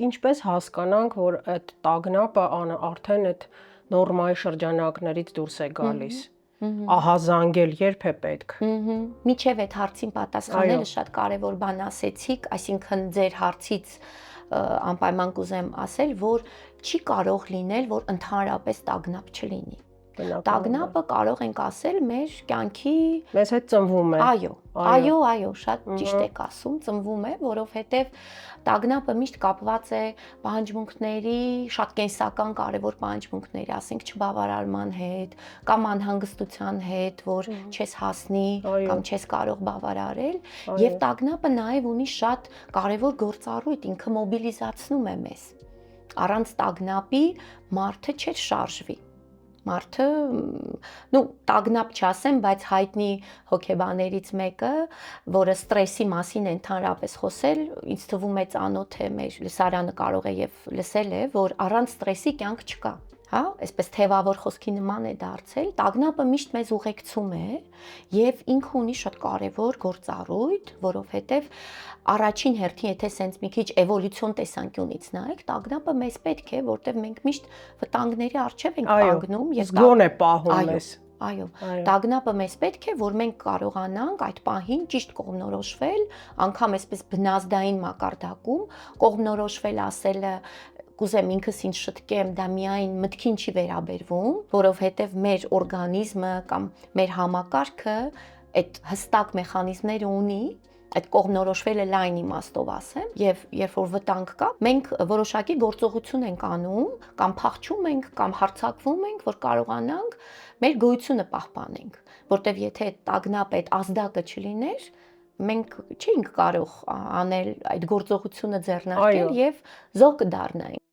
ինչպես հասկանանք, որ այդ տագնապը արդեն այդ նորմայի շրջանակներից դուրս է գալիս։ Ահա զանգել երբ է պետք։ Միջև այդ հարցին պատասխանելը շատ կարևոր բան ասեցիք, այսինքն ձեր հարցից անպայման կուզեմ ասել, որ չի կարող լինել, որ ընդհանրապես տագնապ չլինի։ Տագնապը կարող ենք ասել մեր կյանքի մեզ հետ ծնվում է։ Այո, շատ ճիշտ եք ասում, ծնվում է, որովհետև տագնապը միշտ կապված է պահանջմունքների, շատ կենսական կարևոր պահանջմունքների, ասենք չբավարարման հետ, կամ անհանգստության հետ, որ չես հասնի կամ չես կարող բավարարել, եւ տագնապը նաեւ ունի շատ կարևոր գործառույթ, ինքը մոբիլիզացնում է մեզ։ Առանց տագնապի մարդը չէր շարժվի։ Մարդը, տագնապ չասեմ, բայց հայտնի հոգեբաններից մեկը, որը ստրեսի մասին է ընդհանրապես խոսել, ինձ թվում է ծանոթ է մեր լսարանը կարող է եւ լսել է, որ առանց ստրեսի կյանք չկա։ Հա, այսպես թևավոր խոսքի նման է դարձել, տագնապը միշտ մեզ ուղեկցում է եւ ինքը ունի շատ կարեւոր գործառույթ, որովհետեւ առաջին հերթին, եթե սենց մի քիչ էվոլյուցիոն տեսանկյունից նայեք, տագնապը մեզ պետք է, որտեւ մենք միշտ վտանգների առջև ենք կանգնում եւ զգոն է պահում մեզ։ Այո, տագնապը մեզ պետք է, որ մենք կարողանանք այդ պահին ճիշտ կողմնորոշվել, անգամ այսպես բնազդային մակարդակում, կողմնորոշվել ասելը կուզեմ ինքս ինձ շտկեմ, դա միայն մտքին չի վերաբերվում, որովհետև մեր օրգանիզմը կամ մեր համակարգը այդ հստակ մեխանիզմները ունի, այդ կողմնորոշվելը լայն իմաստով ասեմ, եւ երբ որ վտանգ կա, մենք որոշակի գործողություն ենք անում, կամ փախչում ենք, կամ հարձակվում ենք, որ կարողանանք մեր գոյությունը պահպանենք, որտեվ եթե տագնապ այդ ազդակը չլիներ, մենք չէինք կարող անել այդ գործողությունը ձեռնարկել եւ զոհ կդառնայինք։